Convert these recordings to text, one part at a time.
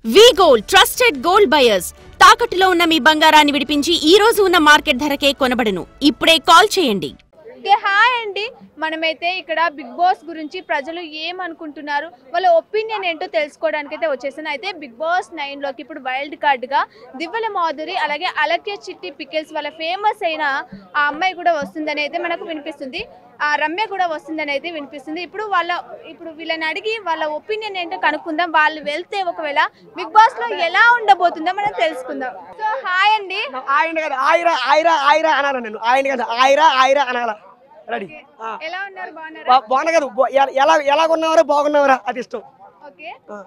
వి gold trusted gold buyers తాకట్టులో ఉన్న మీ బంగారాన్ని విడిపించి ఈ రోజు ఉన్న మార్కెట్ ధరకే కొనబడును. ఇప్పుడే కాల్ చేయండి. హాయ్ అండి, మనమైతే ఇక్కడ బిగ్ బాస్ గురించి ప్రజలు ఏమనుకుంటున్నారు, వాళ్ళ ఒపీనియన్ ఏంటో తెలుసుకోవడానికి అయితే వచ్చేసాను. అయితే బిగ్ బాస్ 9లోకి ఇప్పుడు వైల్డ్ కార్డ్గా దివ్వెల మాధురి అలాగే అలక్య చిట్టి పికిల్స్ వాళ్ళ ఫేమస్ అయిన ఆ అమ్మాయి కూడా వస్తుందని అయితే మనకు వినిపిస్తుంది. ఆ రమ్య కూడా వస్తుందని అయితే వినిపిస్తుంది. ఇప్పుడు వీళ్ళని అడిగి వాళ్ళ ఒపీనియన్ ఏంటో కనుక్కుందాం. వాళ్ళు వెళ్తే ఒకవేళ బిగ్ బాస్ లో ఎలా ఉండబోతుందో మనం తెలుసుకుందాం. సో హాయ్ అండి. ఎలా ఉన్నారు? బాగున్నారా? ఎలాగున్నారా? బాగున్నారా? అది ఇష్టం.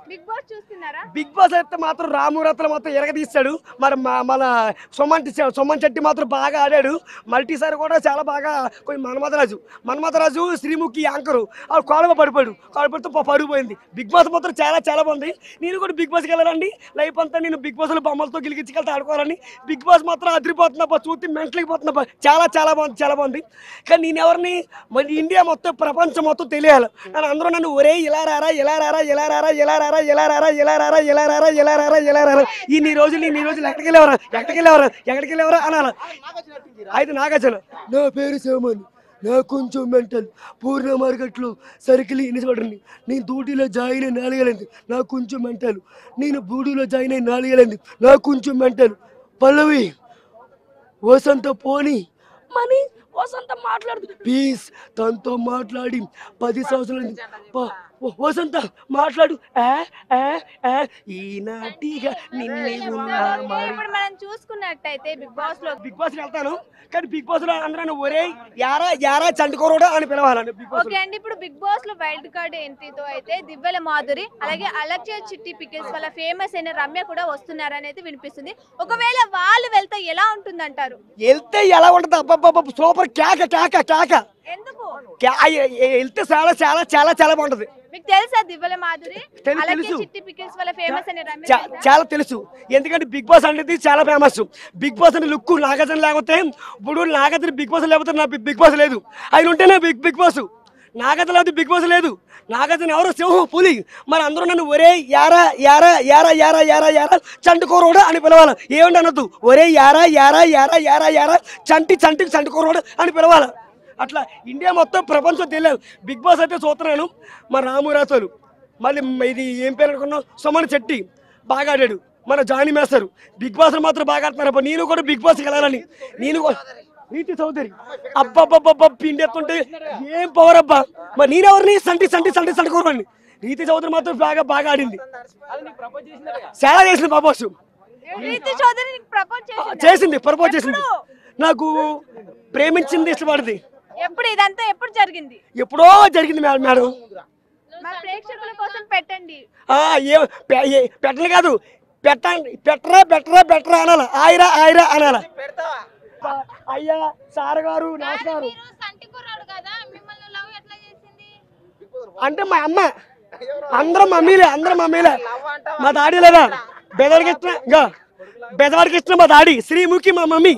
బిగ్ బాస్ చూస్తున్నారా? బిగ్ బాస్ అయితే మాత్రం రామురత్న మొత్తం ఎరగదీస్తాడు. మరి మన సుమన్ శెట్టి మాత్రం బాగా ఆడాడు. మల్టీసారి కూడా చాలా బాగా కొంచెం మన్మథరాజు శ్రీముఖి యాంకరు కాలువ పడిపోయాడు. పడితే పడిపోయింది. బిగ్ బాస్ మాత్రం చాలా చాలా బాగుంది. నేను కూడా బిగ్ బాస్కి వెళ్ళాలండి. లైఫ్ అంతా నేను బిగ్ బాస్లో బొమ్మలతో గిలిగించుకెళ్తే ఆడుకోవాలని. బిగ్ బాస్ మాత్రం అదిరిపోతున్నా, చూస్తే మెంటల్కి పోతున్నా. చాలా చాలా బాగుంది, చాలా బాగుంది. కానీ నేను ఎవరిని మరి ఇండియా మొత్తం ప్రపంచం మొత్తం తెలియాలి. కానీ అందరూ నన్ను ఒరే ఇలా రారా ఇన్ని రోజులు ఎక్కడికి వెళ్ళేవరా అనాల. అయితే నాగార్జున, నా పేరు శివమణి, నాకు కొంచెం మెంటల్. పూర్ణ మార్కెట్లో సర్కిల్ ఇనిసబడండి. నేను డ్యూటీలో జాయిన్ అయి 4 ఏళ్ళైంది, నాకు కొంచెం మెంటల్. నేను బూడీలో జాయిన్ అయి 4 ఏళ్ళైంది, నాకు కొంచెం మెంటల్. పల్లవి వసంత పోని మనీ వసంత మాట్లాడుతుంది ప్లీజ్, తనతో మాట్లాడి 10 సంవత్సరాలు. వసంత మాట్లాడు. ఈనాటిగా మనం చూసుకున్నట్టయితే బిగ్ బాస్ వెళ్తాను. కానీ బిగ్ బాస్ లో అందరూ ఒరే యారా చండుకోరోడా అని పిలవాలని. ఓకే అండి, ఇప్పుడు బిగ్ బాస్ లో వైల్డ్ కార్డ్ ఎంట్రీతో అయితే దివ్వెల మాధురి అలాగే అలక్య చిట్టి పికిల్స్ వాళ్ళ ఫేమస్ అయిన రమ్య కూడా వస్తున్నారని అయితే వినిపిస్తుంది. ఒకవేళ వాళ్ళు వెళ్తే ఎలా ఉంటుందంటారు? వెళ్తే ఎలా ఉంటుంది? అబ్బబ్బ సూపర్ కేక. ఎందుకు వెళ్తే చాలా చాలా చాలా చాలా బాగుంటది. మీకు తెలుసా దివ్వెల మాధురి అలక్య చిట్టి పికిల్స్ వాళ్ళ ఫేమస్ అయిన రమ్య? చాలా తెలుసు. ఎందుకంటే బిగ్ బాస్ అనేది చాలా ఫేమస్. బిగ్ బాస్ అంటే లుక్ నాగార్జున లేకపోతే, ఇప్పుడు నాగార్జున బిగ్ బాస్ లేకపోతే నా బిగ్ బాస్ లేదు. ఆయన ఉంటేనే బిగ్ బాస్. నాగార్జున లేకపోతే బిగ్ బాస్ లేదు. నాగార్జున ఎవరో సింహం పులి. మరి అందరూ నన్ను ఒరే యారా చంటుకోరోడా అని పిలవాలి. ఏమంటే అనొద్దు. ఒరే యారా చంటుకోరోడా అని పిలవాలి. అట్లా ఇండియా మొత్తం ప్రపంచం తెలియదు. బిగ్ బాస్ అయితే చూస్తున్నాను. మన రామురాజులు, మళ్ళీ ఇది ఏం పేరు అనుకున్నాం, సుమన్ శెట్టి బాగా ఆడాడు. మన జానీ మేస్తారు. బిగ్ బాస్ మాత్రం బాగా ఆడుతున్నారు. నేను కూడా బిగ్ బాస్కి వెళ్ళాలని. నేను రీతి చౌదరి అబ్బబ్బబ్బబ్బ పిండి ఎత్తుంటే ఏం పవర్ అబ్బా. మరి నేనెవరిని సంటి కూరని. రీతి చౌదరి మాత్రం బాగా ఆడింది. చాలా చేసింది బాబాసు. ప్రపోజ్ చేసింది. నాకు ప్రేమించింది, ఇష్టపడింది. ఎప్పుడు జరిగింది? ఎప్పుడో జరిగింది మేడం. ప్రేక్షకుల కోసం పెట్టండి. పెట్టను కాదు, పెట్టరా అనాల. ఆయరా అనాల. అయ్యా సార్ గారు నమస్కారం. అంటే మా అమ్మ, అందరం మమ్మీలే. మా దాడి లేదా బెదవాడికి ఇచ్చిన మా దాడి శ్రీముఖి, మా మమ్మీ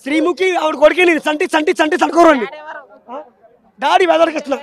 శ్రీముఖి. ఆవిడ కొడుకే నేను సంటి చండుకోరండి. డాడీ బెదవాడికి ఇచ్చిన.